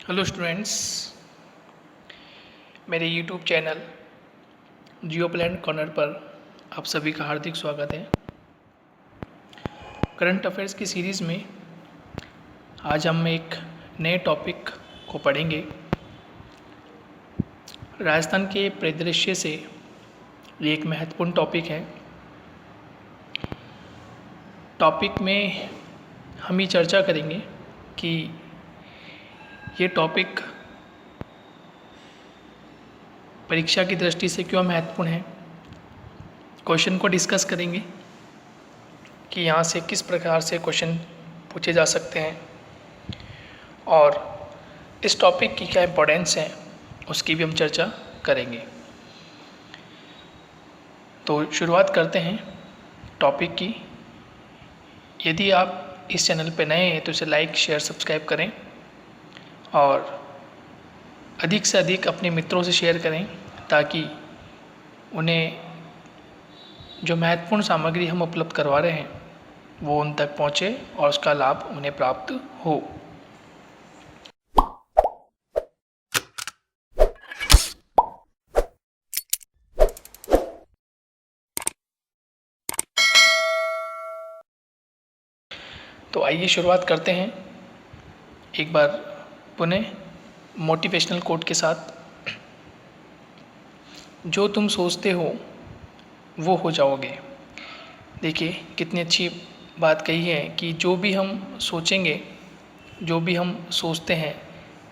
Hello students, मेरे YouTube channel जियो plan corner पर आप सभी का हार्दिक स्वागत है। करंट अफेयर्स की सीरीज़ में आज हम एक नए टॉपिक को पढ़ेंगे। राजस्थान के परिदृश्य से ये एक महत्वपूर्ण टॉपिक है। टॉपिक में हम ये चर्चा करेंगे कि ये टॉपिक परीक्षा की दृष्टि से क्यों महत्वपूर्ण है। क्वेश्चन को डिस्कस करेंगे कि यहाँ से किस प्रकार से क्वेश्चन पूछे जा सकते हैं और इस टॉपिक की क्या इम्पोर्टेंस है उसकी भी हम चर्चा करेंगे। तो शुरुआत करते हैं टॉपिक की। यदि आप इस चैनल पर नए हैं तो इसे लाइक, शेयर, सब्सक्राइब करें और अधिक से अधिक अपने मित्रों से शेयर करें ताकि उन्हें जो महत्वपूर्ण सामग्री हम उपलब्ध करवा रहे हैं वो उन तक पहुँचे और उसका लाभ उन्हें प्राप्त हो। तो आइए शुरुआत करते हैं एक बार पुनः मोटिवेशनल कोट के साथ। जो तुम सोचते हो वो हो जाओगे। देखिए कितनी अच्छी बात कही है कि जो भी हम सोचेंगे, जो भी हम सोचते हैं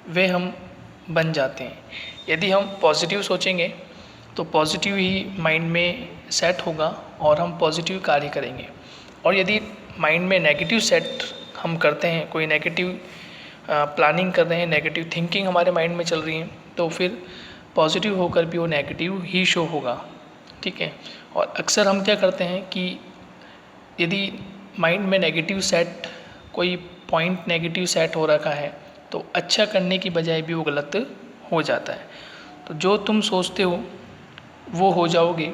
वे हम बन जाते हैं। यदि हम पॉजिटिव सोचेंगे तो पॉजिटिव ही माइंड में सेट होगा और हम पॉजिटिव कार्य करेंगे। और यदि माइंड में नेगेटिव सेट हम करते हैं, कोई नेगेटिव प्लानिंग कर रहे हैं, नेगेटिव थिंकिंग हमारे माइंड में चल रही है, तो फिर पॉजिटिव होकर भी वो नेगेटिव ही शो होगा। ठीक है। और अक्सर हम क्या करते हैं कि यदि माइंड में नेगेटिव सेट, कोई पॉइंट नेगेटिव सेट हो रखा है तो अच्छा करने की बजाय भी वो गलत हो जाता है। तो जो तुम सोचते हो वो हो जाओगे।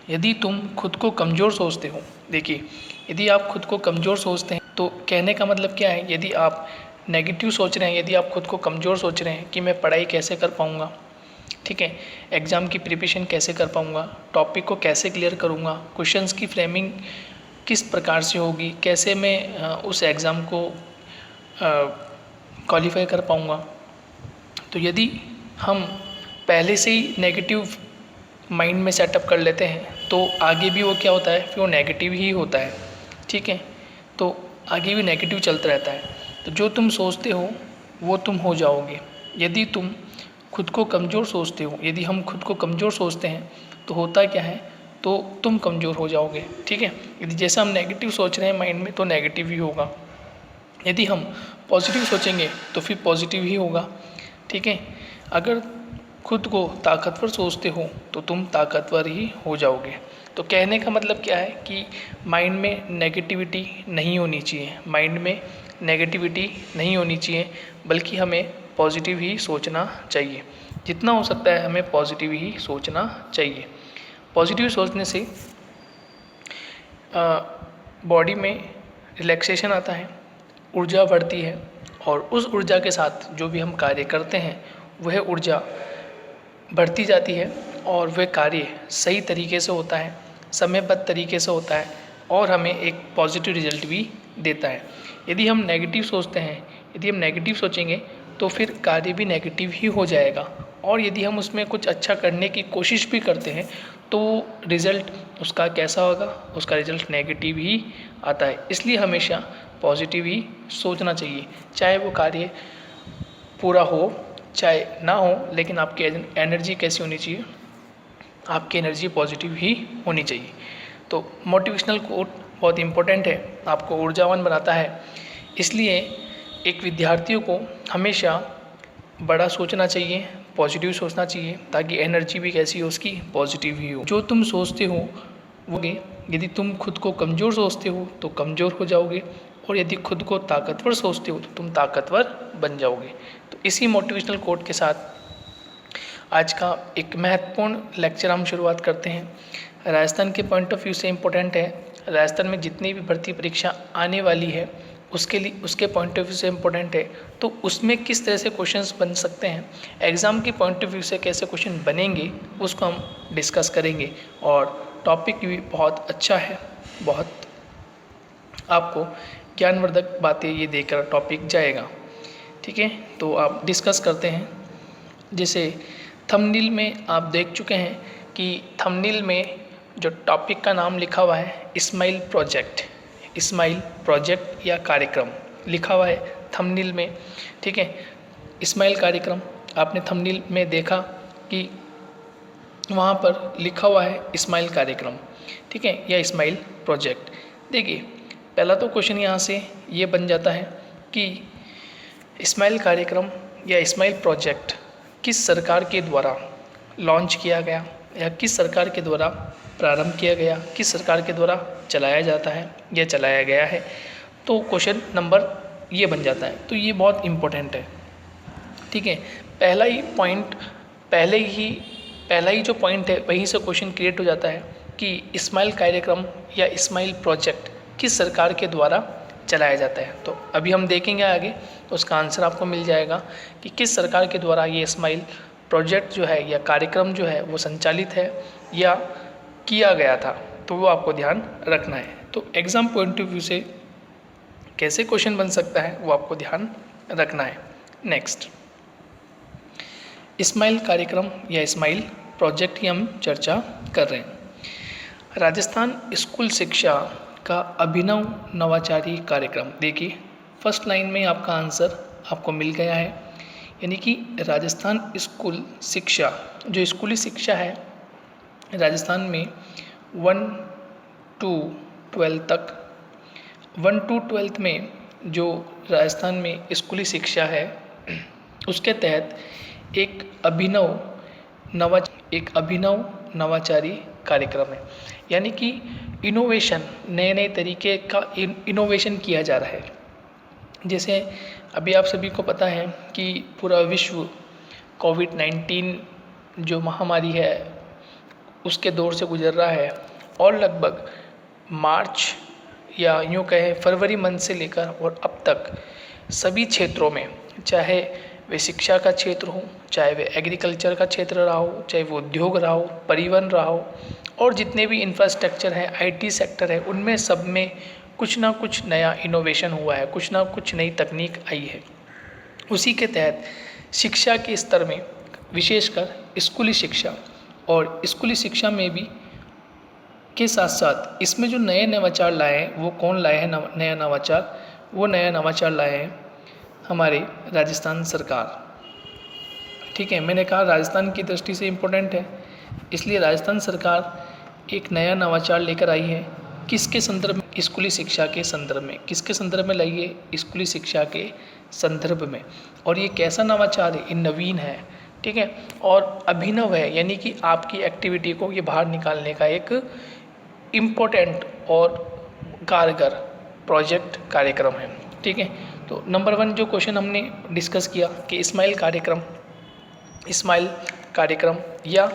यदि तुम खुद को कमज़ोर सोचते हो, देखिए यदि आप खुद को कमज़ोर सोचते हैं तो कहने का मतलब क्या है, यदि आप नेगेटिव सोच रहे हैं, यदि आप खुद को कमज़ोर सोच रहे हैं कि मैं पढ़ाई कैसे कर पाऊँगा, ठीक है, एग्ज़ाम की प्रिपरेशन कैसे कर पाऊँगा, टॉपिक को कैसे क्लियर करूँगा, क्वेश्चंस की फ्रेमिंग किस प्रकार से होगी, कैसे मैं उस एग्ज़ाम को क्वालिफाई कर पाऊँगा। तो यदि हम पहले से ही नेगेटिव माइंड में सेटअप कर लेते हैं तो आगे भी वो क्या होता है, फिर वो नेगेटिव ही होता है। ठीक है। तो आगे भी नेगेटिव चलता रहता है। तो जो तुम सोचते हो वो तुम हो जाओगे। यदि तुम खुद को कमज़ोर सोचते हो, यदि हम खुद को कमज़ोर सोचते हैं तो होता क्या है, तो तुम कमज़ोर हो जाओगे। ठीक है। यदि जैसा हम नेगेटिव सोच रहे हैं माइंड में तो नेगेटिव ही होगा। यदि हम पॉजिटिव सोचेंगे तो फिर पॉजिटिव ही होगा। ठीक है। अगर खुद को ताकतवर सोचते हो तो तुम ताकतवर ही हो जाओगे। तो कहने का मतलब क्या है कि माइंड में नेगेटिविटी नहीं होनी चाहिए, माइंड में नेगेटिविटी नहीं होनी चाहिए, बल्कि हमें पॉजिटिव ही सोचना चाहिए। जितना हो सकता है हमें पॉजिटिव ही सोचना चाहिए। पॉजिटिव सोचने से बॉडी में रिलैक्सेशन आता है, ऊर्जा बढ़ती है और उस ऊर्जा के साथ जो भी हम कार्य करते हैं वह ऊर्जा बढ़ती जाती है और वह कार्य सही तरीके से होता है, समयबद्ध तरीके से होता है और हमें एक पॉजिटिव रिजल्ट भी देता है। यदि हम नेगेटिव सोचते हैं, यदि हम नेगेटिव सोचेंगे तो फिर कार्य भी नेगेटिव ही हो जाएगा और यदि हम उसमें कुछ अच्छा करने की कोशिश भी करते हैं तो रिज़ल्ट उसका कैसा होगा, उसका रिज़ल्ट नेगेटिव ही आता है। इसलिए हमेशा पॉजिटिव ही सोचना चाहिए, चाहे वो कार्य पूरा हो चाहे ना हो, लेकिन आपकी एनर्जी कैसी होनी चाहिए, आपकी एनर्जी पॉजिटिव ही होनी चाहिए। तो मोटिवेशनल कोट बहुत इम्पोर्टेंट है, आपको ऊर्जावान बनाता है। इसलिए एक विद्यार्थियों को हमेशा बड़ा सोचना चाहिए, पॉजिटिव सोचना चाहिए ताकि एनर्जी भी कैसी हो उसकी, पॉजिटिव ही हो। जो तुम सोचते हो वो, यदि तुम खुद को कमज़ोर सोचते हो तो कमज़ोर हो जाओगे और यदि खुद को ताकतवर सोचते हो तो तुम ताकतवर बन जाओगे। तो इसी मोटिवेशनल कोट के साथ आज का एक महत्वपूर्ण लेक्चर हम शुरुआत करते हैं। राजस्थान के पॉइंट ऑफ व्यू से इम्पोर्टेंट है। राजस्थान में जितनी भी भर्ती परीक्षा आने वाली है उसके लिए उसके पॉइंट ऑफ व्यू से इम्पोर्टेंट है, तो उसमें किस तरह से क्वेश्चंस बन सकते हैं, एग्ज़ाम के पॉइंट ऑफ व्यू से कैसे क्वेश्चन बनेंगे, उसको हम डिस्कस करेंगे। और टॉपिक भी बहुत अच्छा है, बहुत आपको ज्ञानवर्धक बातें ये देकर टॉपिक जाएगा। ठीक है, तो आप डिस्कस करते हैं। जैसे थंबनेल में आप देख चुके हैं कि थंबनेल में जो टॉपिक का नाम लिखा हुआ है इस्माइल प्रोजेक्ट, इस्माइल प्रोजेक्ट या कार्यक्रम लिखा हुआ है थंबनेल में। ठीक है, इस्माइल कार्यक्रम आपने थंबनेल में देखा कि वहाँ पर लिखा हुआ है इस्माइल कार्यक्रम, ठीक है, या इस्माइल प्रोजेक्ट। देखिए, पहला तो क्वेश्चन यहाँ से ये बन जाता है कि इस्माइल कार्यक्रम या इस्माइल प्रोजेक्ट किस सरकार के द्वारा लॉन्च किया गया या किस सरकार के द्वारा प्रारंभ किया गया, किस सरकार के द्वारा चलाया जाता है या चलाया गया है। तो क्वेश्चन नंबर ये बन जाता है, तो ये बहुत इम्पोर्टेंट है। ठीक है, पहला ही जो पॉइंट है वहीं से क्वेश्चन क्रिएट हो जाता है कि इस्माइल कार्यक्रम या इस्माइल प्रोजेक्ट किस सरकार के द्वारा चलाया जाता है। तो अभी हम देखेंगे आगे, तो उसका आंसर आपको मिल जाएगा कि किस सरकार के द्वारा ये इस्माइल प्रोजेक्ट जो है या कार्यक्रम जो है वो संचालित है या किया गया था, तो वो आपको ध्यान रखना है। तो एग्ज़ाम पॉइंट ऑफ व्यू से कैसे क्वेश्चन बन सकता है वो आपको ध्यान रखना है। नेक्स्ट, इस्माइल कार्यक्रम या इस्माइल प्रोजेक्ट की हम चर्चा कर रहे हैं। राजस्थान स्कूल शिक्षा का अभिनव नवाचारी कार्यक्रम। देखिए, फर्स्ट लाइन में आपका आंसर आपको मिल गया है, यानी कि राजस्थान स्कूल शिक्षा, जो स्कूली शिक्षा है राजस्थान में 1 to 12 तक, 1 to 12 में जो राजस्थान में स्कूली शिक्षा है उसके तहत एक अभिनव नवाचारी कार्यक्रम है, यानी कि इनोवेशन, नए नए तरीके का इनोवेशन किया जा रहा है। जैसे अभी आप सभी को पता है कि पूरा विश्व कोविड-19 जो महामारी है उसके दौर से गुजर रहा है, और लगभग मार्च या यूँ कहें फरवरी मंथ से लेकर और अब तक सभी क्षेत्रों में, चाहे वे शिक्षा का क्षेत्र हो, चाहे वे एग्रीकल्चर का क्षेत्र रहा हो, चाहे वो उद्योग रहा हो, परिवहन रहा हो, और जितने भी इंफ्रास्ट्रक्चर हैं, आईटी सेक्टर है, उनमें सब में कुछ ना कुछ नया इनोवेशन हुआ है, कुछ ना कुछ नई तकनीक आई है। उसी के तहत शिक्षा के स्तर में, विशेषकर स्कूली शिक्षा, और स्कूली शिक्षा में भी के साथ साथ इसमें जो नए नवाचार लाए हैं, वो कौन लाए हैं नया नवाचार? वो नया नवाचार लाए हैं हमारे राजस्थान सरकार। ठीक है, मैंने कहा राजस्थान की दृष्टि से इम्पोर्टेंट है, इसलिए राजस्थान सरकार एक नया नवाचार लेकर आई है। किसके संदर्भ में? स्कूली शिक्षा के संदर्भ में। किसके संदर्भ में लाई है? स्कूली शिक्षा के संदर्भ में। और ये कैसा नवाचार है? ये नवीन है, ठीक है, और अभिनव है, यानी कि आपकी एक्टिविटी को ये बाहर निकालने का एक इम्पोर्टेंट और कारगर प्रोजेक्ट कार्यक्रम है। ठीक है, तो नंबर 1 जो क्वेश्चन हमने डिस्कस किया कि इस्माइल कार्यक्रम या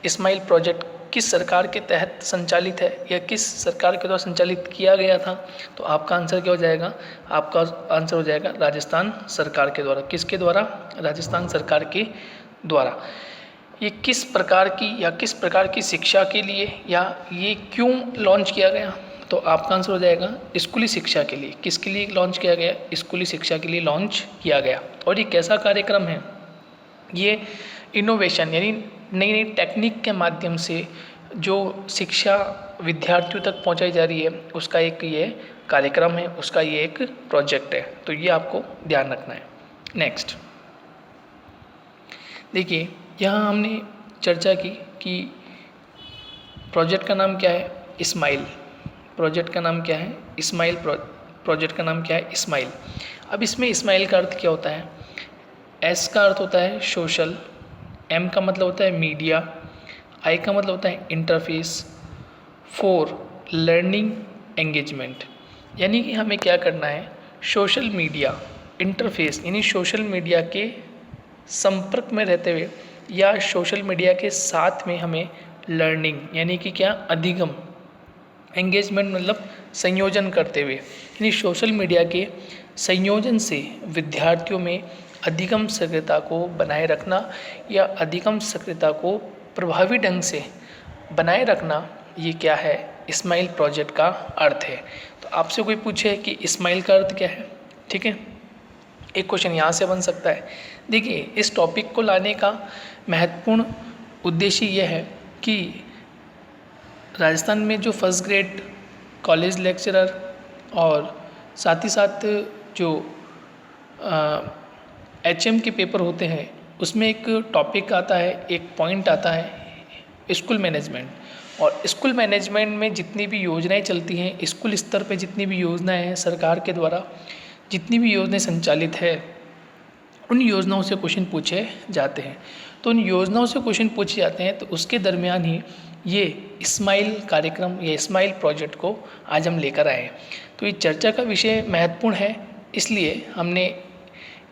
इस्माइल प्रोजेक्ट किस सरकार के तहत संचालित है या किस सरकार के द्वारा संचालित किया गया था, तो आपका आंसर क्या हो जाएगा? आपका आंसर हो जाएगा राजस्थान सरकार के द्वारा। किसके द्वारा? राजस्थान सरकार के द्वारा। ये किस प्रकार की शिक्षा के लिए या ये क्यों लॉन्च किया गया, तो आपका आंसर हो जाएगा स्कूली शिक्षा के लिए। किसके लिए लॉन्च किया गया? स्कूली शिक्षा के लिए लॉन्च किया गया। और ये कैसा कार्यक्रम है? ये इनोवेशन, यानी नई नई टेक्निक के माध्यम से जो शिक्षा विद्यार्थियों तक पहुंचाई जा रही है, उसका एक ये कार्यक्रम है, उसका ये एक प्रोजेक्ट है। तो ये आपको ध्यान रखना है। नेक्स्ट, देखिए, यहाँ हमने चर्चा की कि प्रोजेक्ट का नाम क्या है? इस्माइल। प्रोजेक्ट का नाम क्या है? इस्माइल। प्रोजेक्ट का नाम क्या है? इस्माइल। अब इसमें इस्माइल का अर्थ क्या होता है? एस का अर्थ होता है सोशल, एम का मतलब होता है मीडिया, आई का मतलब होता है इंटरफेस, 4 लर्निंग एंगेजमेंट। यानी कि हमें क्या करना है? सोशल मीडिया इंटरफेस, यानी सोशल मीडिया के संपर्क में रहते हुए या सोशल मीडिया के साथ में हमें लर्निंग, यानी कि क्या? अधिगम एंगेजमेंट मतलब संयोजन करते हुए, यानी सोशल मीडिया के संयोजन से विद्यार्थियों में अधिगम सक्रियता को बनाए रखना या अधिगम सक्रियता को प्रभावी ढंग से बनाए रखना, ये क्या है, स्माइल प्रोजेक्ट का अर्थ है। तो आपसे कोई पूछे कि स्माइल का अर्थ क्या है, ठीक है, एक क्वेश्चन यहाँ से बन सकता है। देखिए, इस टॉपिक को लाने का महत्वपूर्ण उद्देश्य यह है कि राजस्थान में जो फर्स्ट ग्रेड कॉलेज लेक्चरर और साथ ही साथ जो HM के पेपर होते हैं, उसमें एक टॉपिक आता है, एक पॉइंट आता है स्कूल मैनेजमेंट। और स्कूल मैनेजमेंट में जितनी भी योजनाएं चलती हैं, स्कूल स्तर पे जितनी भी योजनाएं हैं सरकार के द्वारा, जितनी भी योजनाएं संचालित है, उन योजनाओं से क्वेश्चन पूछे जाते हैं। तो उन योजनाओं से क्वेश्चन पूछे जाते हैं, तो उसके दरमियान ही ये स्माइल कार्यक्रम या स्माइल प्रोजेक्ट को आज हम लेकर आए। तो ये चर्चा का विषय महत्वपूर्ण है, इसलिए हमने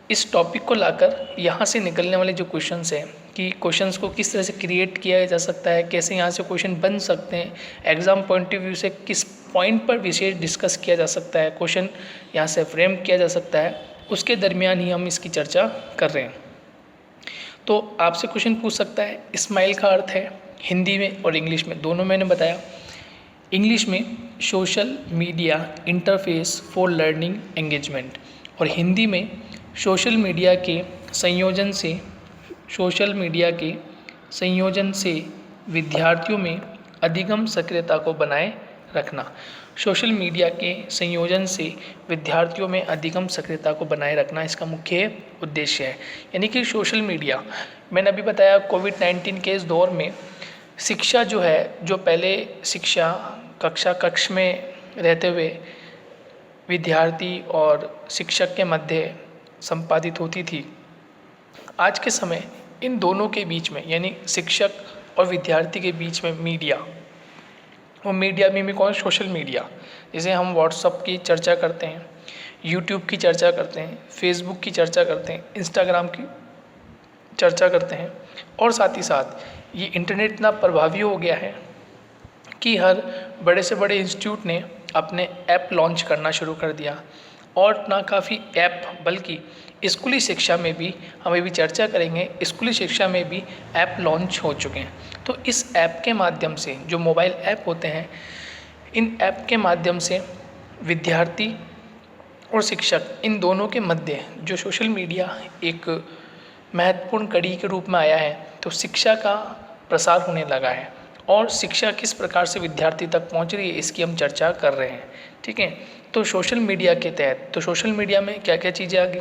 इस टॉपिक को लाकर यहाँ से निकलने वाले जो क्वेश्चंस हैं कि क्वेश्चंस को किस तरह से क्रिएट किया जा सकता है, कैसे यहाँ से क्वेश्चन बन सकते हैं, एग्ज़ाम पॉइंट ऑफ व्यू से किस पॉइंट पर विशेष डिस्कस किया जा सकता है, क्वेश्चन यहाँ से फ्रेम किया जा सकता है, उसके दरमियान ही हम इसकी चर्चा कर रहे हैं। तो आपसे क्वेश्चन पूछ सकता है, स्माइल का अर्थ है हिंदी में और इंग्लिश में, दोनों मैंने बताया। इंग्लिश में social media interface for learning engagement, और हिंदी में सोशल मीडिया के संयोजन से विद्यार्थियों में अधिगम सक्रियता को बनाए रखना। सोशल मीडिया के संयोजन से विद्यार्थियों में अधिगम सक्रियता को बनाए रखना इसका मुख्य उद्देश्य है। यानी कि सोशल मीडिया, मैंने अभी बताया कोविड-19 के इस दौर में शिक्षा जो है, जो पहले शिक्षा कक्ष में रहते हुए विद्यार्थी और शिक्षक के मध्य संपादित होती थी, आज के समय इन दोनों के बीच में, यानी शिक्षक और विद्यार्थी के बीच में मीडिया, वो मीडिया में भी कौन, सोशल मीडिया, जैसे हम व्हाट्सअप की चर्चा करते हैं, यूट्यूब की चर्चा करते हैं, फेसबुक की चर्चा करते हैं, इंस्टाग्राम की चर्चा करते हैं, और साथ ही साथ ये इंटरनेट इतना प्रभावी हो गया है कि हर बड़े से बड़े इंस्टीट्यूट ने अपने ऐप लॉन्च करना शुरू कर दिया। और ना काफ़ी ऐप, बल्कि स्कूली शिक्षा में भी, हम अभी चर्चा करेंगे, स्कूली शिक्षा में भी ऐप लॉन्च हो चुके हैं। तो इस ऐप के माध्यम से, जो मोबाइल ऐप होते हैं, इन ऐप के माध्यम से विद्यार्थी और शिक्षक, इन दोनों के मध्य जो सोशल मीडिया एक महत्वपूर्ण कड़ी के रूप में आया है, तो शिक्षा का प्रसार होने लगा है। और शिक्षा किस प्रकार से विद्यार्थी तक पहुंच रही है, इसकी हम चर्चा कर रहे हैं, ठीक है। तो सोशल मीडिया के तहत, तो सोशल मीडिया में क्या क्या चीज़ें आ गई,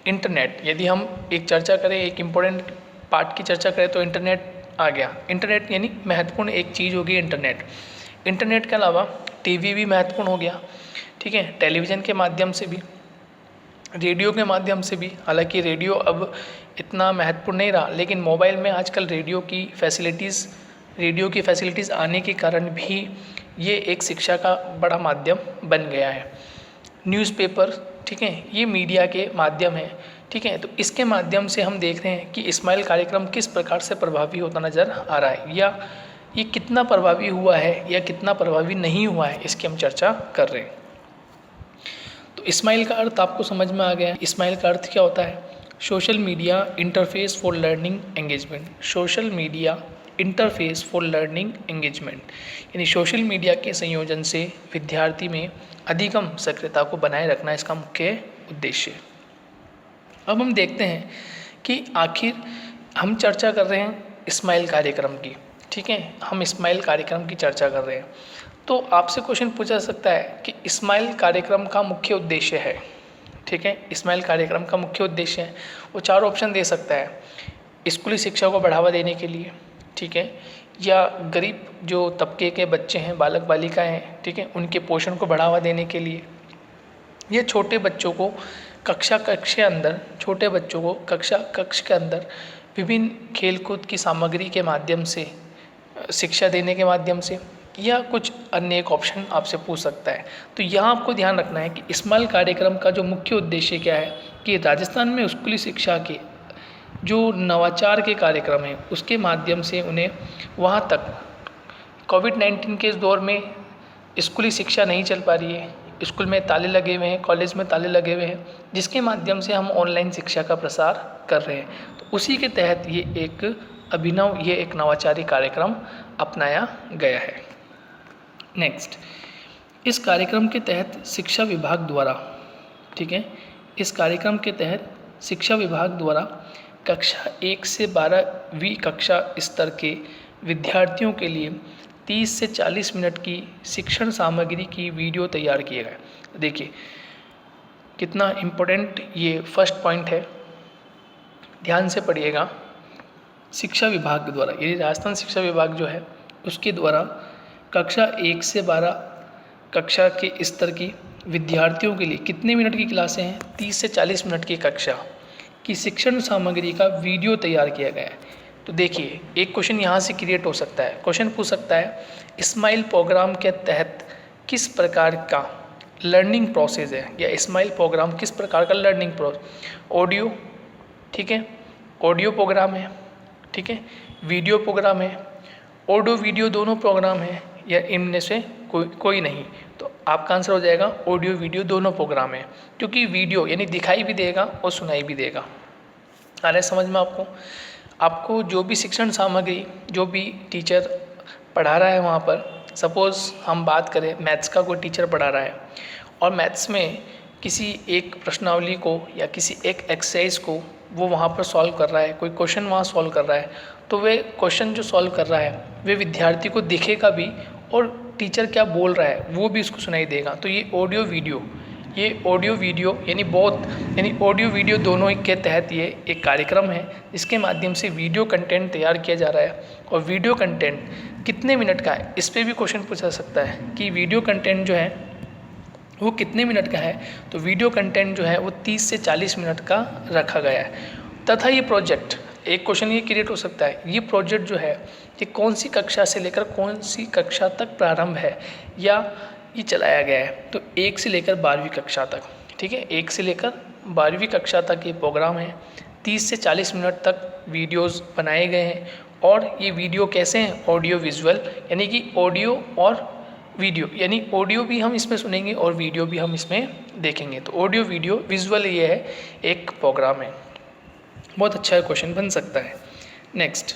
इंटरनेट, यदि हम एक चर्चा करें, एक इम्पोर्टेंट पार्ट की चर्चा करें, तो इंटरनेट आ गया। इंटरनेट यानी महत्वपूर्ण एक चीज़ होगी इंटरनेट। इंटरनेट के अलावा टीवी भी महत्वपूर्ण हो गया, ठीक है, टेलीविज़न के माध्यम से भी, रेडियो के माध्यम से भी, हालांकि रेडियो अब इतना महत्वपूर्ण नहीं रहा, लेकिन मोबाइल में आजकल रेडियो की फैसिलिटीज़ आने के कारण भी ये एक शिक्षा का बड़ा माध्यम बन गया है। न्यूज़पेपर, ठीक है, ये मीडिया के माध्यम है, ठीक है। तो इसके माध्यम से हम देख रहे हैं कि स्माइल कार्यक्रम किस प्रकार से प्रभावी होता नज़र आ रहा है, या ये कितना प्रभावी हुआ है या कितना प्रभावी नहीं हुआ है, इसकी हम चर्चा कर रहे हैं। तो स्माइल का अर्थ आपको समझ में आ गया। स्माइल का अर्थ क्या होता है, social media interface for learning engagement. Social media interface for learning engagement, यानी सोशल मीडिया के संयोजन से विद्यार्थी में अधिगम सक्रियता को बनाए रखना इसका मुख्य उद्देश्य है। अब हम देखते हैं कि आखिर हम चर्चा कर रहे हैं स्माइल कार्यक्रम की, ठीक है, हम स्माइल कार्यक्रम की चर्चा कर रहे हैं। तो आपसे क्वेश्चन पूछा जा सकता है कि स्माइल कार्यक्रम का मुख्य उद्देश्य है, ठीक है, स्माइल कार्यक्रम का मुख्य उद्देश्य है, वो 4 ऑप्शन दे सकता है। स्कूली शिक्षा को बढ़ावा देने के लिए, ठीक है, या गरीब जो तबके के बच्चे हैं, बालक बालिकाएं हैं, ठीक है, उनके पोषण को बढ़ावा देने के लिए, ये छोटे बच्चों को कक्षा कक्ष के अंदर विभिन्न खेलकूद की सामग्री के माध्यम से शिक्षा देने के माध्यम से, या कुछ अन्य एक ऑप्शन आपसे पूछ सकता है। तो यहाँ आपको ध्यान रखना है कि स्माइल कार्यक्रम का जो मुख्य उद्देश्य क्या है कि राजस्थान में स्कूली शिक्षा के जो नवाचार के कार्यक्रम हैं उसके माध्यम से उन्हें वहाँ तक कोविड-19 के इस दौर में स्कूली शिक्षा नहीं चल पा रही है, स्कूल में ताले लगे हुए हैं, कॉलेज में ताले लगे हुए हैं, जिसके माध्यम से हम ऑनलाइन शिक्षा का प्रसार कर रहे हैं। तो उसी के तहत ये एक नवाचारी कार्यक्रम अपनाया गया है। नेक्स्ट, इस कार्यक्रम के तहत शिक्षा विभाग द्वारा, ठीक है, इस कार्यक्रम के तहत शिक्षा विभाग द्वारा कक्षा 1 से 12वीं कक्षा स्तर के विद्यार्थियों के लिए 30 से 40 मिनट की शिक्षण सामग्री की वीडियो तैयार किए गए। देखिए कितना इम्पोर्टेंट ये फर्स्ट पॉइंट है, ध्यान से पढ़िएगा। शिक्षा विभाग द्वारा, यानी राजस्थान शिक्षा विभाग जो है उसके द्वारा कक्षा 1 से 12 कक्षा के स्तर की विद्यार्थियों के लिए कितने मिनट की क्लासें हैं, 30 से 40 मिनट की कक्षा की शिक्षण सामग्री का वीडियो तैयार किया गया है। तो देखिए एक क्वेश्चन यहाँ से क्रिएट हो सकता है, क्वेश्चन पूछ सकता है स्माइल प्रोग्राम के तहत किस प्रकार का लर्निंग प्रोसेस है, या स्माइल प्रोग्राम किस प्रकार का लर्निंग ऑडियो, ठीक है, ऑडियो प्रोग्राम है, ठीक है, वीडियो प्रोग्राम है, ऑडियो वीडियो दोनों प्रोग्राम है, या इनमें से कोई नहीं। तो आपका आंसर हो जाएगा ऑडियो वीडियो दोनों प्रोग्राम है, क्योंकि वीडियो यानी दिखाई भी देगा और सुनाई भी देगा। आ रहा है समझ में आपको जो भी शिक्षण सामग्री जो भी टीचर पढ़ा रहा है वहाँ पर, सपोज़ हम बात करें मैथ्स का, कोई टीचर पढ़ा रहा है और मैथ्स में किसी एक प्रश्नावली को या किसी एक एक्सरसाइज को वो वहाँ पर सॉल्व कर रहा है, कोई क्वेश्चन वहाँ सॉल्व कर रहा है, तो वे क्वेश्चन जो सॉल्व कर रहा है वे विद्यार्थी को दिखेगा भी और टीचर क्या बोल रहा है वो भी उसको सुनाई देगा। तो ये ऑडियो वीडियो यानी ऑडियो वीडियो दोनों के तहत ये एक कार्यक्रम है, इसके माध्यम से वीडियो कंटेंट तैयार किया जा रहा है। और वीडियो कंटेंट कितने मिनट का है, इस पर भी क्वेश्चन पूछा सकता है कि वीडियो कंटेंट जो है वो कितने मिनट का है। तो वीडियो कंटेंट जो है वो 30 से 40 मिनट का रखा गया है। तथा ये प्रोजेक्ट, एक क्वेश्चन ये क्रिएट हो सकता है, ये प्रोजेक्ट जो है ये कौन सी कक्षा से लेकर कौन सी कक्षा तक प्रारंभ है या ये चलाया गया है। तो 1 से लेकर 12वीं कक्षा तक, ठीक है, 1 से लेकर 12वीं कक्षा तक ये प्रोग्राम है। 30 से 40 मिनट तक वीडियोस बनाए गए हैं और ये वीडियो कैसे हैं, ऑडियो विजुअल, यानी कि ऑडियो और वीडियो, यानी ऑडियो भी हम इसमें सुनेंगे और वीडियो भी हम इसमें देखेंगे। तो ऑडियो वीडियो विजुअल ये है एक प्रोग्राम है। बहुत अच्छा क्वेश्चन बन सकता है। नेक्स्ट,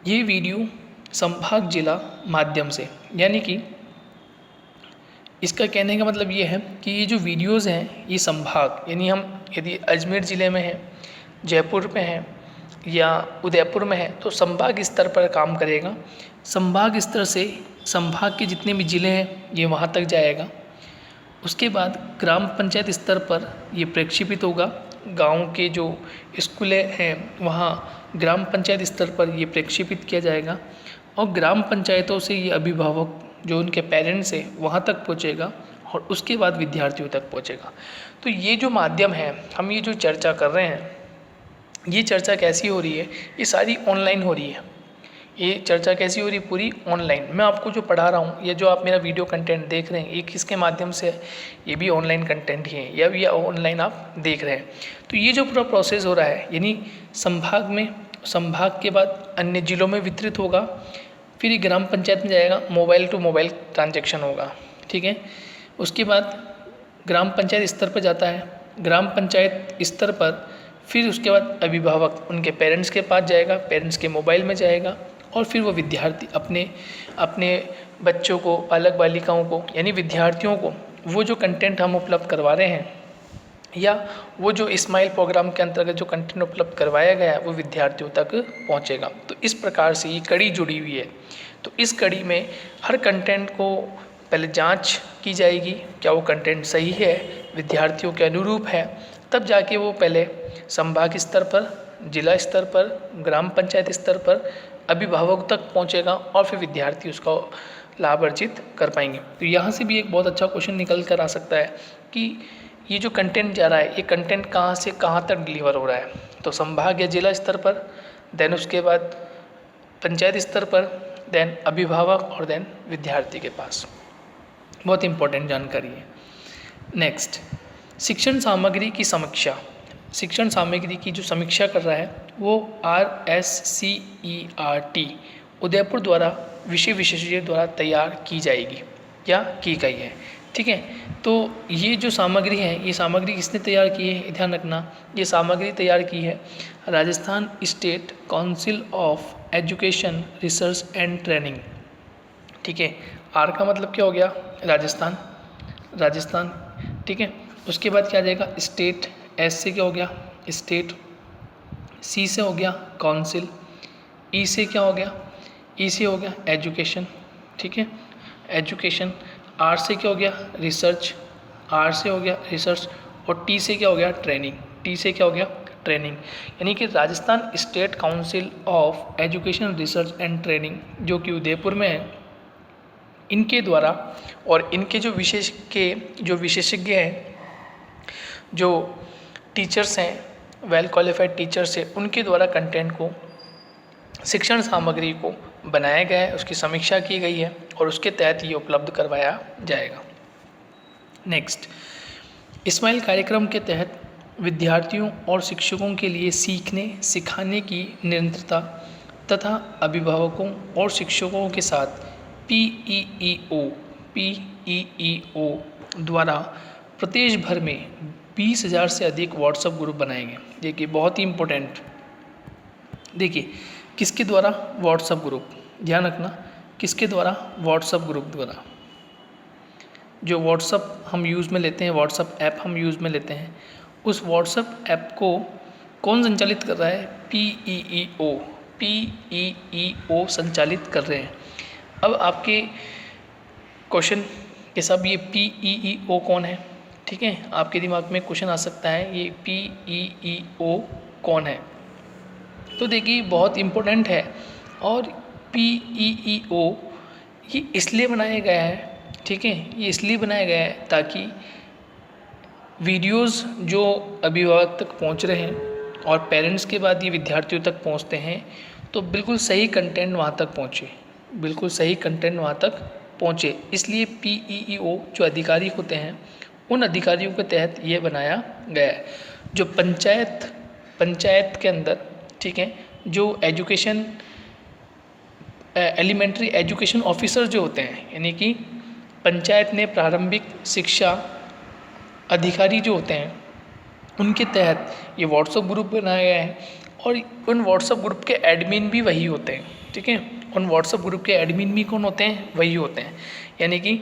ये वीडियो संभाग जिला माध्यम से, यानी कि इसका कहने का मतलब ये है कि ये जो वीडियोस हैं ये संभाग, यानी हम यदि अजमेर ज़िले में हैं, जयपुर में हैं या उदयपुर में है तो संभाग स्तर पर काम करेगा। संभाग स्तर से संभाग के जितने भी ज़िले हैं ये वहाँ तक जाएगा। उसके बाद ग्राम पंचायत स्तर पर ये प्रक्षेपित होगा। गांव के जो स्कूलें हैं वहाँ ग्राम पंचायत स्तर पर ये प्रक्षेपित किया जाएगा और ग्राम पंचायतों से ये अभिभावक जो उनके पेरेंट्स हैं वहाँ तक पहुँचेगा और उसके बाद विद्यार्थियों तक पहुँचेगा। तो ये जो माध्यम है, हम ये जो चर्चा कर रहे हैं, ये चर्चा कैसी हो रही है, ये सारी ऑनलाइन हो रही है। ये चर्चा कैसी हो रही है, पूरी ऑनलाइन। मैं आपको जो पढ़ा रहा हूँ, ये जो आप मेरा वीडियो कंटेंट देख रहे हैं, ये किसके माध्यम से है, ये भी ऑनलाइन कंटेंट ही है, या भी ऑनलाइन आप देख रहे हैं। तो ये जो पूरा प्रोसेस हो रहा है, यानी संभाग में, संभाग के बाद अन्य जिलों में वितरित होगा, फिर ये ग्राम पंचायत में जाएगा, मोबाइल टू मोबाइल ट्रांजेक्शन होगा, ठीक है। उसके बाद ग्राम पंचायत स्तर पर जाता है, ग्राम पंचायत स्तर पर फिर उसके बाद अभिभावक उनके पेरेंट्स के पास जाएगा, पेरेंट्स के मोबाइल में जाएगा और फिर वो विद्यार्थी अपने बच्चों को, बालक बालिकाओं को, यानी विद्यार्थियों को वो जो कंटेंट हम उपलब्ध करवा रहे हैं या वो जो स्माइल प्रोग्राम के अंतर्गत जो कंटेंट उपलब्ध करवाया गया है वो विद्यार्थियों तक पहुंचेगा। तो इस प्रकार से ये कड़ी जुड़ी हुई है। तो इस कड़ी में हर कंटेंट को पहले जांच की जाएगी, क्या वो कंटेंट सही है, विद्यार्थियों के अनुरूप है, तब जाके वो पहले संभाग स्तर पर, जिला स्तर पर, ग्राम पंचायत स्तर पर अभिभावक तक पहुंचेगा और फिर विद्यार्थी उसका लाभ अर्जित कर पाएंगे। तो यहाँ से भी एक बहुत अच्छा क्वेश्चन निकल कर आ सकता है कि ये जो कंटेंट जा रहा है, ये कंटेंट कहाँ से कहाँ तक डिलीवर हो रहा है। तो संभाग या जिला स्तर पर, देन उसके बाद पंचायत स्तर पर, देन अभिभावक और देन विद्यार्थी के पास। बहुत इंपॉर्टेंट जानकारी है। नेक्स्ट, शिक्षण सामग्री की समीक्षा। शिक्षण सामग्री की जो समीक्षा कर रहा है वो RSCERT उदयपुर द्वारा विषय विशेषज्ञ द्वारा तैयार की जाएगी या की गई है। ठीक है, तो ये जो सामग्री है, ये सामग्री किसने तैयार की है, ध्यान रखना, ये सामग्री तैयार की है Rajasthan state council of education research and training. ठीक है, आर का मतलब क्या हो गया, राजस्थान, राजस्थान। ठीक है, उसके बाद क्या आ जाएगा, स्टेट, एस से क्या हो गया, स्टेट, सी से हो गया काउंसिल, ई से क्या हो गया, ई से हो गया एजुकेशन। ठीक है, एजुकेशन। आर से क्या हो गया, रिसर्च, आर से हो गया रिसर्च, और टी से क्या हो गया, ट्रेनिंग, टी से क्या हो गया, ट्रेनिंग। यानी कि Rajasthan state council of education research and training जो कि उदयपुर में है, इनके द्वारा और इनके जो जो विशेषज्ञ हैं, जो टीचर्स हैं, वेल क्वालिफाइड टीचर्स हैं, उनके द्वारा कंटेंट को, शिक्षण सामग्री को बनाया गया है, उसकी समीक्षा की गई है और उसके तहत ये उपलब्ध करवाया जाएगा। नेक्स्ट, स्माइल कार्यक्रम के तहत विद्यार्थियों और शिक्षकों के लिए सीखने सिखाने की निरंतरता तथा अभिभावकों और शिक्षकों के साथ पीईईओ द्वारा प्रदेश भर में 20,000 से अधिक व्हाट्सएप ग्रुप बनाए गए। देखिए बहुत ही इम्पोर्टेंट, देखिए किसके द्वारा, व्हाट्सएप ग्रुप, ध्यान रखना, किसके द्वारा, व्हाट्सएप ग्रुप द्वारा। जो व्हाट्सएप हम यूज़ में लेते हैं, व्हाट्सएप ऐप हम यूज़ में लेते हैं, उस व्हाट्सएप ऐप को कौन संचालित कर रहा है, पीईईओ संचालित कर रहे हैं। अब आपके क्वेश्चन के सब ये पीईईओ कौन है, ठीक है, आपके दिमाग में क्वेश्चन आ सकता है ये पीईईओ कौन है। तो देखिए बहुत इम्पोर्टेंट है, और पीईईओ ये इसलिए बनाया गया है, ठीक है, ये इसलिए बनाया गया है ताकि वीडियोस जो अभिभावक तक पहुंच रहे हैं और पेरेंट्स के बाद ये विद्यार्थियों तक पहुंचते हैं, तो बिल्कुल सही कंटेंट वहां तक पहुंचे, बिल्कुल सही कंटेंट वहां तक पहुंचे। इसलिए पीईईओ जो अधिकारी होते हैं, उन अधिकारियों के तहत ये बनाया गया है। जो पंचायत के अंदर, ठीक है, जो एजुकेशन एलिमेंट्री एजुकेशन ऑफिसर जो होते हैं, यानी कि पंचायत में प्रारंभिक शिक्षा अधिकारी जो होते हैं, उनके तहत ये व्हाट्सएप ग्रुप बनाया गया है, और उन व्हाट्सएप ग्रुप के एडमिन भी वही होते हैं। ठीक है, उन व्हाट्सएप ग्रुप के एडमिन भी कौन होते हैं, वही होते हैं, यानी कि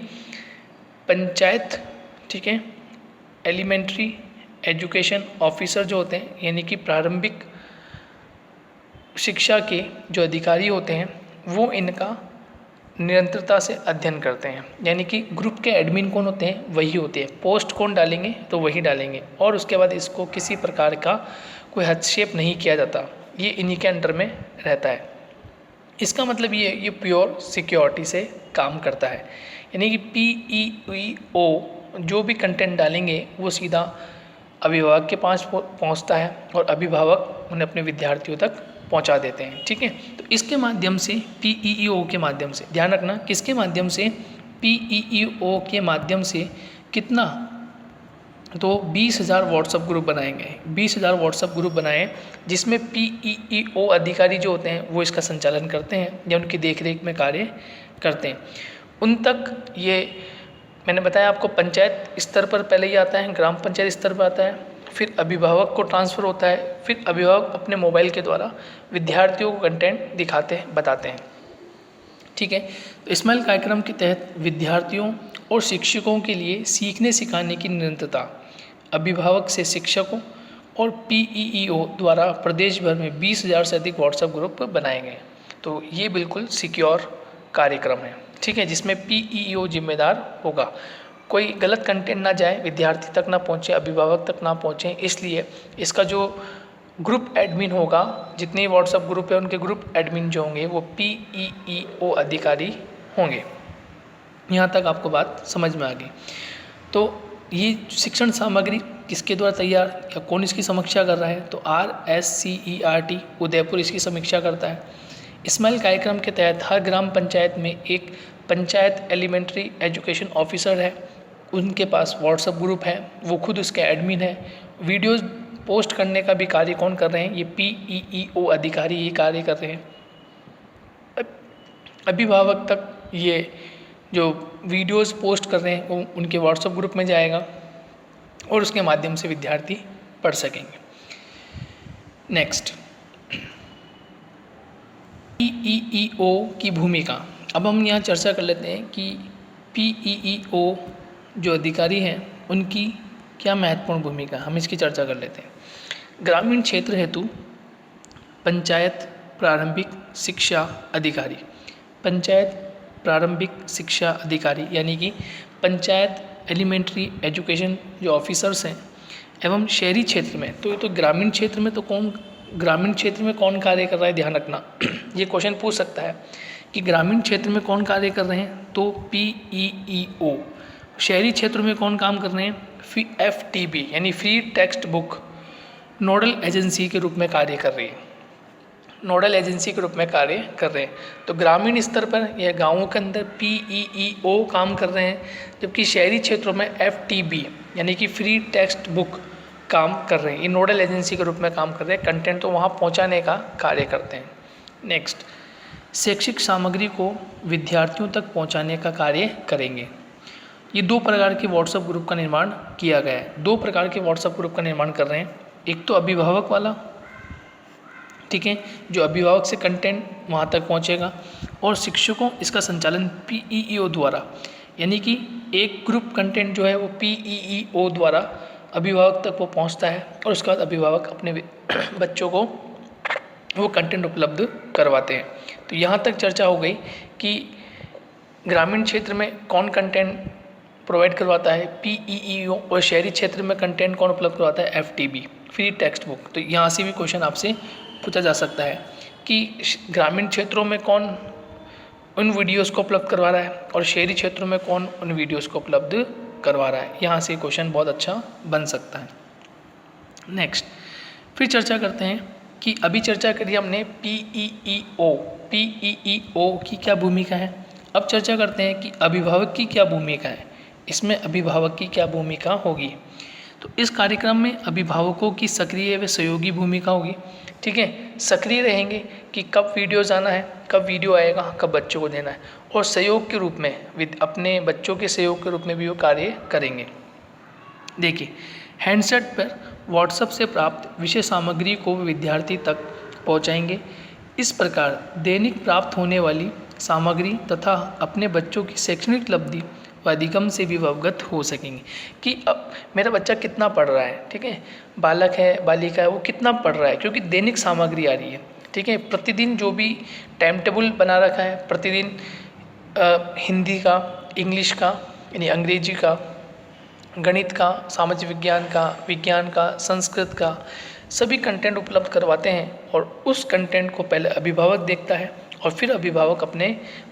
पंचायत, ठीक है, एलिमेंट्री एजुकेशन ऑफिसर जो होते हैं, यानी कि प्रारंभिक शिक्षा के जो अधिकारी होते हैं, वो इनका निरंतरता से अध्ययन करते हैं। यानी कि ग्रुप के एडमिन कौन होते हैं, वही होते हैं, पोस्ट कौन डालेंगे, तो वही डालेंगे, और उसके बाद इसको किसी प्रकार का कोई हस्तक्षेप नहीं किया जाता, ये इन्हीं के अंडर में रहता है। इसका मतलब ये प्योर सिक्योरिटी से काम करता है। यानी कि पीईईओ जो भी कंटेंट डालेंगे वो सीधा अभिभावक के पास पहुंचता है, और अभिभावक उन्हें अपने विद्यार्थियों तक पहुंचा देते हैं। ठीक है, तो इसके माध्यम से, पीईईओ के माध्यम से, ध्यान रखना, किसके माध्यम से, पीईईओ के माध्यम से कितना, तो 20,000 व्हाट्सएप ग्रुप बनाए गए, 20,000 व्हाट्सएप ग्रुप बनाए, जिसमें पीईईओ अधिकारी जो होते हैं वो इसका संचालन करते हैं या उनकी देखरेख में कार्य करते हैं। उन तक ये मैंने बताया आपको, पंचायत स्तर पर पहले ही आता है, ग्राम पंचायत स्तर पर आता है, फिर अभिभावक को ट्रांसफ़र होता है, फिर अभिभावक अपने मोबाइल के द्वारा विद्यार्थियों को कंटेंट दिखाते हैं, बताते हैं। ठीक है, तो स्माइल कार्यक्रम के तहत विद्यार्थियों और शिक्षकों के लिए सीखने सिखाने की निरंतरता अभिभावक से शिक्षकों और पीईईओ द्वारा प्रदेश भर में 20,000 से अधिक व्हाट्सएप ग्रुप बनाए गए। तो ये बिल्कुल सिक्योर कार्यक्रम है, ठीक है, जिसमें पीईईओ जिम्मेदार होगा, कोई गलत कंटेंट ना जाए, विद्यार्थी तक ना पहुँचे, अभिभावक तक ना पहुँचे। इसलिए इसका जो ग्रुप एडमिन होगा, जितने व्हाट्सएप ग्रुप है उनके ग्रुप एडमिन जो होंगे वो पीईईओ अधिकारी होंगे। यहाँ तक आपको बात समझ में आ गई। तो ये शिक्षण सामग्री किसके द्वारा तैयार या कौन इसकी समीक्षा कर रहा है, तो RSCERT उदयपुर इसकी समीक्षा करता है। स्माइल कार्यक्रम के तहत हर ग्राम पंचायत में एक पंचायत एलिमेंट्री एजुकेशन ऑफिसर है, उनके पास व्हाट्सएप ग्रुप है, वो खुद उसके एडमिन है। वीडियोस पोस्ट करने का भी कार्य कौन कर रहे हैं, ये पीईईओ अधिकारी ये कार्य कर रहे हैं। अभिभावक तक ये जो वीडियोस पोस्ट कर रहे हैं वो उनके व्हाट्सएप ग्रुप में जाएगा और उसके माध्यम से विद्यार्थी पढ़ सकेंगे। नेक्स्ट, PEEO की भूमिका। अब हम यहाँ चर्चा कर लेते हैं कि PEEO जो अधिकारी हैं उनकी क्या महत्वपूर्ण भूमिका, हम इसकी चर्चा कर लेते हैं। ग्रामीण क्षेत्र हेतु पंचायत प्रारंभिक शिक्षा अधिकारी, पंचायत प्रारंभिक शिक्षा अधिकारी यानी कि पंचायत एलिमेंट्री एजुकेशन जो ऑफिसर्स हैं, एवं शहरी क्षेत्र में तो ग्रामीण क्षेत्र में ग्रामीण क्षेत्र में कौन कार्य कर रहा है, ध्यान रखना ये क्वेश्चन पूछ सकता है कि ग्रामीण क्षेत्र में कौन कार्य कर रहे हैं, तो PEEO। शहरी क्षेत्र में कौन काम कर रहे हैं, FTB यानी free text book nodal agency के रूप में कार्य कर रही है, नोडल एजेंसी के रूप में कार्य कर रहे हैं। तो ग्रामीण स्तर पर या गांवों के अंदर PEEO काम कर रहे हैं, जबकि शहरी क्षेत्रों में FTB यानी कि फ्री टेक्स्ट बुक काम कर रहे हैं। ये नोडल एजेंसी के रूप में काम कर रहे हैं, कंटेंट तो वहाँ पहुँचाने का कार्य करते हैं। नेक्स्ट, शैक्षिक सामग्री को विद्यार्थियों तक पहुँचाने का कार्य करेंगे। ये 2 प्रकार के व्हाट्सएप ग्रुप का निर्माण किया गया है, 2 प्रकार के व्हाट्सएप ग्रुप का निर्माण कर रहे हैं। एक तो अभिभावक वाला, ठीक है, जो अभिभावक से कंटेंट वहाँ तक पहुँचेगा, और शिक्षकों इसका संचालन PEEO द्वारा, यानी कि एक ग्रुप कंटेंट जो है वो PEEO द्वारा अभिभावक तक वो पहुँचता है और उसके बाद अभिभावक अपने बच्चों को वो कंटेंट उपलब्ध करवाते हैं। तो यहाँ तक चर्चा हो गई कि ग्रामीण क्षेत्र में कौन कंटेंट प्रोवाइड करवाता है, PEEO, और शहरी क्षेत्र में कंटेंट कौन उपलब्ध करवाता है, FTB फ्री टेक्स्ट बुक। तो यहाँ से भी क्वेश्चन आपसे पूछा जा सकता है कि ग्रामीण क्षेत्रों में कौन उन वीडियोस को उपलब्ध करवा रहा है और शहरी क्षेत्रों में कौन उन वीडियोस को उपलब्ध करवा रहा है। यहाँ से क्वेश्चन बहुत अच्छा बन सकता है। नेक्स्ट, फिर चर्चा करते हैं कि अभी चर्चा करी हमने PEEO की क्या भूमिका है। अब चर्चा करते हैं कि अभिभावक की क्या भूमिका है, इसमें अभिभावक की क्या भूमिका होगी। तो इस कार्यक्रम में अभिभावकों की सक्रिय व सहयोगी भूमिका होगी, ठीक है, सक्रिय रहेंगे कि कब वीडियो जाना है, कब वीडियो आएगा, कब बच्चों को देना है, और सहयोग के रूप में अपने बच्चों के सहयोग के रूप में भी वो कार्य करेंगे। देखिए, हैंडसेट पर व्हाट्सएप से प्राप्त विषय सामग्री को विद्यार्थी तक पहुंचाएंगे। इस प्रकार दैनिक प्राप्त होने वाली सामग्री तथा अपने बच्चों की शैक्षणिक उपलब्धि व अधिगम से भी अवगत हो सकेंगे कि अब मेरा बच्चा कितना पढ़ रहा है, ठीक है, बालक है बालिका है, वो कितना पढ़ रहा है, क्योंकि दैनिक सामग्री आ रही है, ठीक है। प्रतिदिन जो भी टाइम टेबल बना रखा है, प्रतिदिन हिंदी का, इंग्लिश का यानी अंग्रेजी का, गणित का, सामाजिक विज्ञान का, संस्कृत का, सभी कंटेंट उपलब्ध करवाते हैं और उस कंटेंट को पहले अभिभावक देखता है और फिर अभिभावक अपने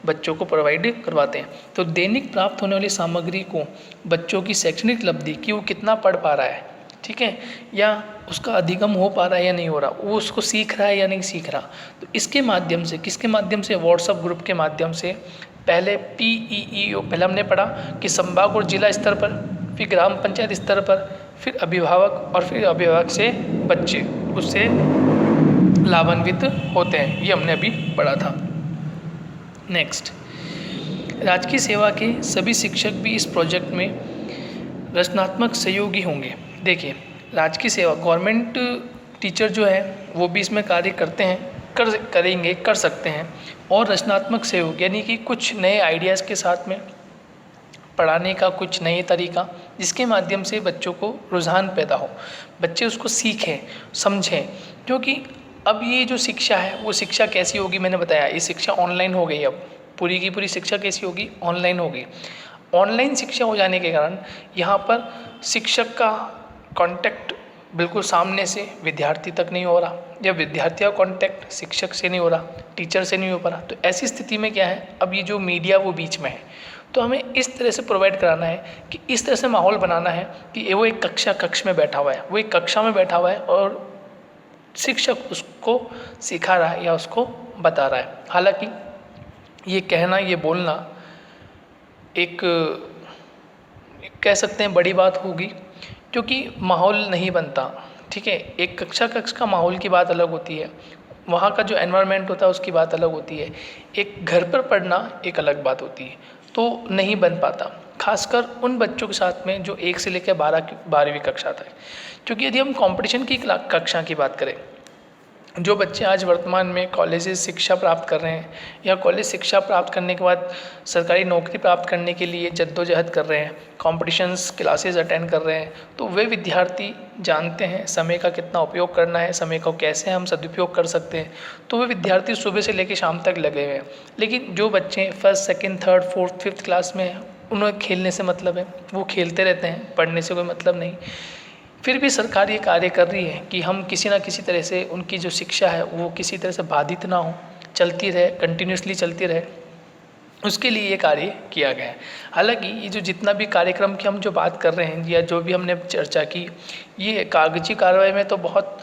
बच्चों को प्रोवाइड करवाते हैं। तो दैनिक प्राप्त होने वाली सामग्री को बच्चों की शैक्षणिक उपलब्धि कि वो कितना पढ़ पा रहा है, ठीक है, या उसका अधिगम हो पा रहा है या नहीं हो रहा, वो उसको सीख रहा है या नहीं सीख रहा, तो इसके माध्यम से, किसके माध्यम से, व्हाट्सएप ग्रुप के माध्यम से पहले PEEO पहले हमने पढ़ा कि संभाग और जिला स्तर पर, फिर ग्राम पंचायत स्तर पर, फिर अभिभावक और फिर अभिभावक से बच्चे उससे लाभान्वित होते हैं, ये हमने अभी पढ़ा था। नेक्स्ट, राजकीय सेवा के सभी शिक्षक भी इस प्रोजेक्ट में रचनात्मक सहयोगी होंगे। देखिए, राजकीय सेवा गवर्नमेंट टीचर जो है वो भी इसमें कार्य करते हैं, कर सकते हैं, और रचनात्मक सहयोग यानी कि कुछ नए आइडियाज़ के साथ में पढ़ाने का कुछ नए तरीका, जिसके माध्यम से बच्चों को रुझान पैदा हो, बच्चे उसको सीखें, समझें। क्योंकि अब ये जो शिक्षा है वो शिक्षा कैसी होगी, मैंने बताया ये शिक्षा ऑनलाइन हो गई, अब पूरी की पूरी शिक्षा कैसी होगी, ऑनलाइन हो गई। ऑनलाइन शिक्षा हो जाने के कारण यहाँ पर शिक्षक का कांटेक्ट बिल्कुल सामने से विद्यार्थी तक नहीं हो रहा, या विद्यार्थी का कांटेक्ट शिक्षक से नहीं हो रहा, टीचर से नहीं हो पा रहा। तो ऐसी स्थिति में क्या है, अब ये जो मीडिया वो बीच में है, तो हमें इस तरह से प्रोवाइड कराना है कि इस तरह से माहौल बनाना है कि वो एक कक्ष में बैठा हुआ है, वो एक कक्षा में बैठा हुआ है और शिक्षक उसको सिखा रहा है या उसको बता रहा है। हालांकि ये कहना, ये बोलना एक कह सकते हैं बड़ी बात होगी, क्योंकि माहौल नहीं बनता, ठीक है। एक कक्षा का माहौल की बात अलग होती है, वहाँ का जो एनवायरनमेंट होता है उसकी बात अलग होती है। एक घर पर पढ़ना एक अलग बात होती है, तो नहीं बन पाता, खासकर उन बच्चों के साथ में जो 1 से लेकर 12वीं कक्षा तक। क्योंकि यदि हम कंपटीशन की कक्षा की बात करें, जो बच्चे आज वर्तमान में कॉलेजेस शिक्षा प्राप्त कर रहे हैं या कॉलेज शिक्षा प्राप्त करने के बाद सरकारी नौकरी प्राप्त करने के लिए जद्दोजहद कर रहे हैं, कॉम्पिटिशन्स क्लासेस अटेंड कर रहे हैं, तो वे विद्यार्थी जानते हैं समय का कितना उपयोग करना है, समय को कैसे हम सदुपयोग कर सकते हैं। तो वे विद्यार्थी सुबह से लेकर शाम तक लगे हुए हैं। लेकिन जो बच्चे first, second, third, fourth, fifth class में हैं, उन्हें खेलने से मतलब है, वो खेलते रहते हैं, पढ़ने से कोई मतलब नहीं। फिर भी सरकार ये कार्य कर रही है कि हम किसी ना किसी तरह से उनकी जो शिक्षा है वो किसी तरह से बाधित ना हो, चलती रहे, कंटिन्यूसली चलती रहे, उसके लिए ये कार्य किया गया है। हालांकि ये जो जितना भी कार्यक्रम की हम जो बात कर रहे हैं या जो भी हमने चर्चा की, ये कागजी कार्रवाई में तो बहुत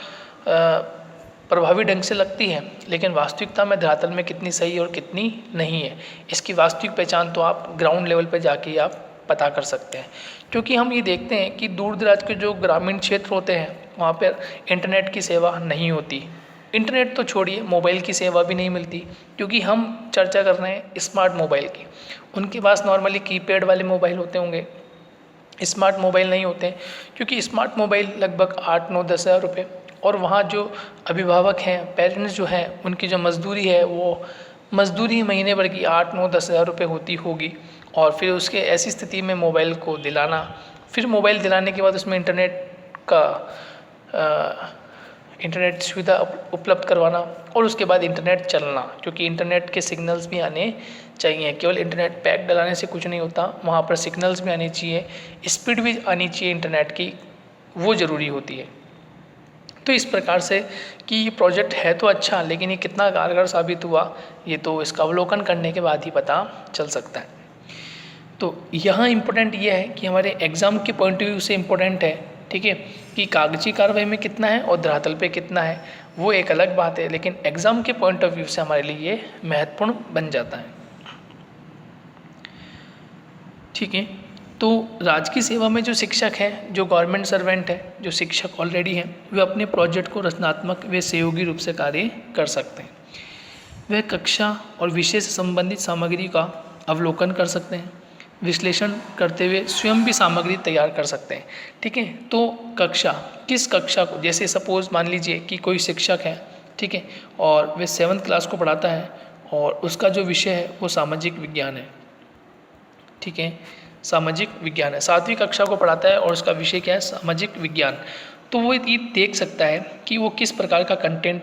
प्रभावी ढंग से लगती है, लेकिन वास्तविकता में धरातल में कितनी सही और कितनी नहीं है, इसकी वास्तविक पहचान तो आप ग्राउंड लेवल पर जाके आप पता कर सकते हैं। क्योंकि हम ये देखते हैं कि दूर दराज के जो ग्रामीण क्षेत्र होते हैं वहाँ पर इंटरनेट की सेवा नहीं होती। इंटरनेट तो छोड़िए, मोबाइल की सेवा भी नहीं मिलती, क्योंकि हम चर्चा कर रहे हैं स्मार्ट मोबाइल की। उनके पास नॉर्मली कीपैड वाले मोबाइल होते होंगे, स्मार्ट मोबाइल नहीं होते हैं, क्योंकि स्मार्ट मोबाइल लगभग 8-9-10 हज़ार रुपये, और वहाँ जो अभिभावक हैं, पेरेंट्स जो हैं, उनकी जो मजदूरी है वो मजदूरी महीने भर की 8-9-10 हज़ार रुपये होती होगी। और फिर उसके ऐसी स्थिति में मोबाइल को दिलाना, फिर मोबाइल दिलाने के बाद उसमें इंटरनेट सुविधा उपलब्ध करवाना, और उसके बाद इंटरनेट चलना, क्योंकि इंटरनेट के सिग्नल्स भी आने चाहिए। केवल इंटरनेट पैक डलाने से कुछ नहीं होता, वहाँ पर सिग्नल्स भी आने चाहिए, स्पीड भी आनी चाहिए इंटरनेट की, वो ज़रूरी होती है। तो इस प्रकार से कि ये प्रोजेक्ट है तो अच्छा, लेकिन ये कितना कारगर साबित हुआ ये तो इसका अवलोकन करने के बाद ही पता चल सकता है। तो यहाँ इम्पोर्टेंट ये है कि हमारे एग्ज़ाम के पॉइंट ऑफ व्यू से इम्पोर्टेंट है, ठीक है, कि कागजी कार्रवाई में कितना है और धरातल पे कितना है, वो एक अलग बात है, लेकिन एग्ज़ाम के पॉइंट ऑफ व्यू से हमारे लिए ये महत्वपूर्ण बन जाता है। ठीक है, तो राजकीय सेवा में जो शिक्षक हैं, जो गवर्नमेंट सर्वेंट है, जो शिक्षक ऑलरेडी हैं, वे अपने प्रोजेक्ट को रचनात्मक व सहयोगी रूप से कार्य कर सकते हैं। वह कक्षा और विषय से संबंधित सामग्री का अवलोकन कर सकते हैं, विश्लेषण करते हुए स्वयं भी सामग्री तैयार कर सकते हैं। ठीक है, तो कक्षा, किस कक्षा को, जैसे सपोज़ मान लीजिए कि कोई शिक्षक है, ठीक है, और वह 7th क्लास को पढ़ाता है और उसका जो विषय है वो सामाजिक विज्ञान है। ठीक है, सामाजिक विज्ञान है, 7वीं कक्षा को पढ़ाता है और उसका विषय क्या है, सामाजिक विज्ञान। तो वो ये देख सकता है कि वो किस प्रकार का कंटेंट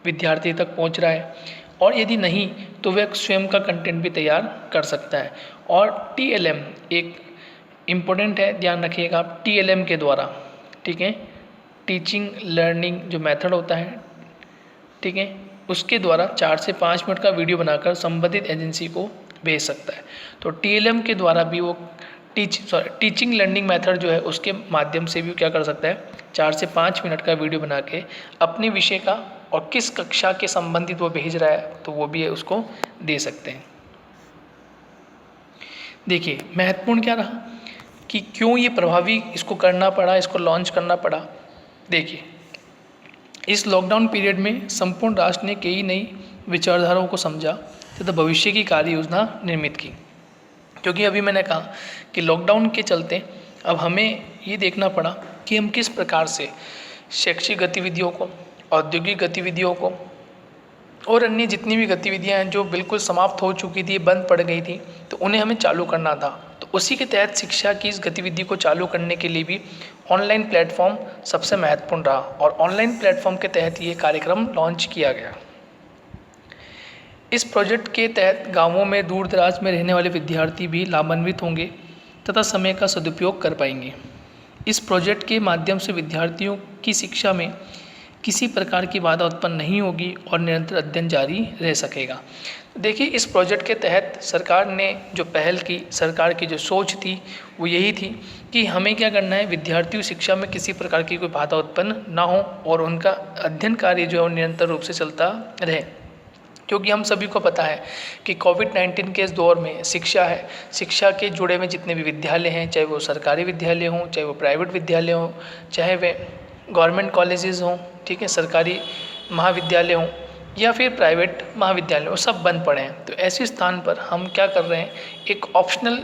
विद्यार्थी तक पहुंच रहा है, और यदि नहीं तो वह स्वयं का कंटेंट भी तैयार कर सकता है। और TLM एक इम्पोर्टेंट है, ध्यान रखिएगा, TLM के द्वारा, ठीक है, टीचिंग लर्निंग जो मेथड होता है, ठीक है, उसके द्वारा 4 से 5 मिनट का वीडियो बनाकर संबंधित एजेंसी को भेज सकता है। तो TLM के द्वारा भी वो टीचिंग लर्निंग मेथड जो है उसके माध्यम से भी क्या कर सकता है, 4 से 5 मिनट का वीडियो बना के अपने विषय का और किस कक्षा के संबंधित वो भेज रहा है तो वो भी उसको दे सकते हैं। देखिए महत्वपूर्ण क्या रहा कि क्यों ये प्रभावी इसको करना पड़ा, इसको लॉन्च करना पड़ा। देखिए इस लॉकडाउन पीरियड में संपूर्ण राष्ट्र ने कई नई विचारधाराओं को समझा तथा भविष्य की कार्य योजना निर्मित की। क्योंकि अभी मैंने कहा कि लॉकडाउन के चलते अब हमें ये देखना पड़ा कि हम किस प्रकार से शैक्षिक गतिविधियों को, औद्योगिक गतिविधियों को और अन्य जितनी भी गतिविधियां हैं जो बिल्कुल समाप्त हो चुकी थी, बंद पड़ गई थी, तो उन्हें हमें चालू करना था। तो उसी के तहत शिक्षा की इस गतिविधि को चालू करने के लिए भी ऑनलाइन प्लेटफॉर्म सबसे महत्वपूर्ण रहा और ऑनलाइन प्लेटफॉर्म के तहत ये कार्यक्रम लॉन्च किया गया। इस प्रोजेक्ट के तहत गाँवों में दूर दराज में रहने वाले विद्यार्थी भी लाभान्वित होंगे तथा समय का सदुपयोग कर पाएंगे। इस प्रोजेक्ट के माध्यम से विद्यार्थियों की शिक्षा में किसी प्रकार की बाधा उत्पन्न नहीं होगी और निरंतर अध्ययन जारी रह सकेगा। देखिए इस प्रोजेक्ट के तहत सरकार ने जो पहल की, सरकार की जो सोच थी वो यही थी कि हमें क्या करना है, विद्यार्थियों शिक्षा में किसी प्रकार की कोई बाधा उत्पन्न ना हो और उनका अध्ययन कार्य जो है वो निरंतर रूप से चलता रहे। क्योंकि हम सभी को पता है कि कोविड-19 के इस दौर में शिक्षा है, शिक्षा के जुड़े में जितने भी विद्यालय हैं, चाहे वो सरकारी विद्यालय हों, चाहे वो प्राइवेट विद्यालय हों, चाहे वे गवर्नमेंट कॉलेजेस हों, ठीक है, सरकारी महाविद्यालय हों, या फिर प्राइवेट महाविद्यालय वो सब बंद पड़े हैं। तो ऐसे स्थान पर हम क्या कर रहे हैं, एक ऑप्शनल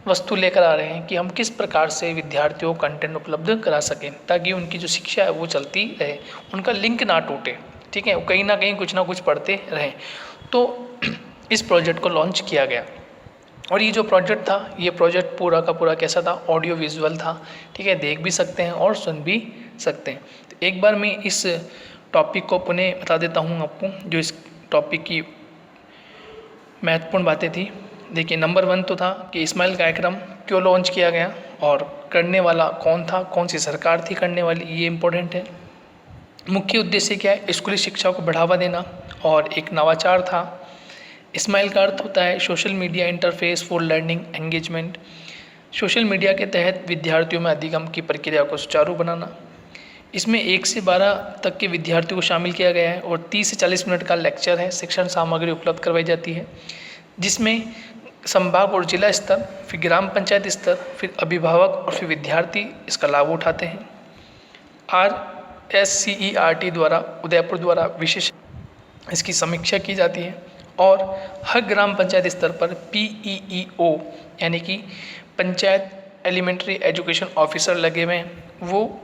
वस्तु लेकर आ रहे हैं कि हम किस प्रकार से विद्यार्थियों को कंटेंट उपलब्ध करा सकें ताकि उनकी जो शिक्षा है वो चलती रहे, उनका लिंक ना टूटे, ठीक है, वो कहीं ना कहीं कुछ ना कुछ पढ़ते रहें। तो इस प्रोजेक्ट को लॉन्च किया गया और ये जो प्रोजेक्ट था, ये प्रोजेक्ट पूरा का पूरा कैसा था, ऑडियो विजुअल था, ठीक है, देख भी सकते हैं और सुन भी सकते हैं। तो एक बार मैं इस टॉपिक को पुनः बता देता हूँ आपको, जो इस टॉपिक की महत्वपूर्ण बातें थी। देखिए, नंबर 1 तो था कि स्माइल कार्यक्रम क्यों लॉन्च किया गया और करने वाला कौन था, कौन सी सरकार थी करने वाली, ये इम्पोर्टेंट है। मुख्य उद्देश्य क्या है, स्कूली शिक्षा को बढ़ावा देना और एक नवाचार था। स्माइल का अर्थ होता है social media interface for learning engagement. Social media के तहत विद्यार्थियों में अधिगम की प्रक्रिया को सुचारू बनाना। इसमें 1 से 12 तक के विद्यार्थियों को शामिल किया गया है और 30 से 40 मिनट का लेक्चर है, शिक्षण सामग्री उपलब्ध करवाई जाती है, जिसमें संभाग और जिला स्तर, फिर ग्राम पंचायत स्तर, फिर अभिभावक और फिर विद्यार्थी इसका लाभ उठाते हैं। RSCERT द्वारा, उदयपुर द्वारा विशेष इसकी समीक्षा की जाती है और हर ग्राम पंचायत स्तर पर PEEO यानी कि पंचायत एलिमेंट्री एजुकेशन ऑफिसर लगे हुए हैं, वो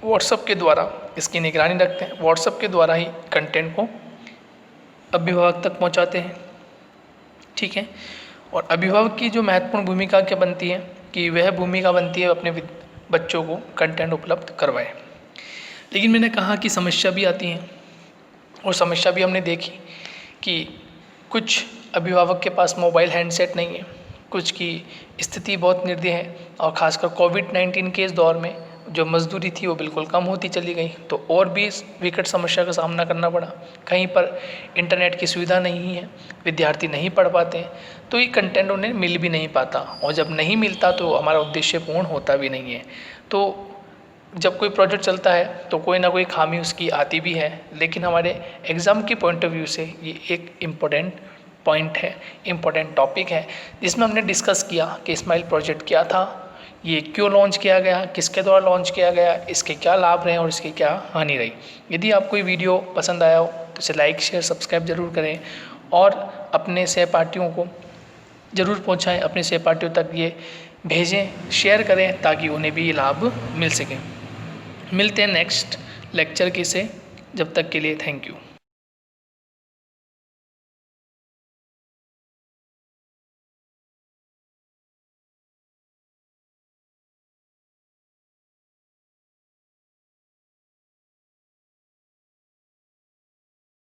व्हाट्सएप के द्वारा इसकी निगरानी रखते हैं, व्हाट्सएप के द्वारा ही कंटेंट को अभिभावक तक पहुंचाते हैं, ठीक है। और अभिभावक की जो महत्वपूर्ण भूमिका क्या बनती है कि वह भूमिका बनती है अपने बच्चों को कंटेंट उपलब्ध करवाए। लेकिन मैंने कहा कि समस्या भी आती है और समस्या भी हमने देखी कि कुछ अभिभावक के पास मोबाइल हैंडसेट नहीं है, कुछ की स्थिति बहुत निर्दयी है और ख़ासकर कोविड-19 के इस दौर में जो मजदूरी थी वो बिल्कुल कम होती चली गई, तो और भी इस विकट समस्या का सामना करना पड़ा। कहीं पर इंटरनेट की सुविधा नहीं है, विद्यार्थी नहीं पढ़ पाते हैं, तो ये कंटेंट उन्हें मिल भी नहीं पाता और जब नहीं मिलता तो हमारा उद्देश्य पूर्ण होता भी नहीं है। तो जब कोई प्रोजेक्ट चलता है तो कोई ना कोई खामी उसकी आती भी है, लेकिन हमारे एग्ज़ाम के पॉइंट ऑफ व्यू से ये एक इम्पोर्टेंट पॉइंट है, इम्पोर्टेंट टॉपिक है, जिसमें हमने डिस्कस किया कि स्माइल प्रोजेक्ट क्या था, ये क्यों लॉन्च किया गया, किसके द्वारा लॉन्च किया गया, इसके क्या लाभ रहे और इसकी क्या हानि रही। यदि आपको ये वीडियो पसंद आया हो तो इसे लाइक शेयर सब्सक्राइब ज़रूर करें और अपने सहपाठियों को ज़रूर पहुंचाएं, अपने सहपाठियों तक ये भेजें, शेयर करें ताकि उन्हें भी ये लाभ मिल सके। मिलते हैं नेक्स्ट लेक्चर के से, जब तक के लिए थैंक यू।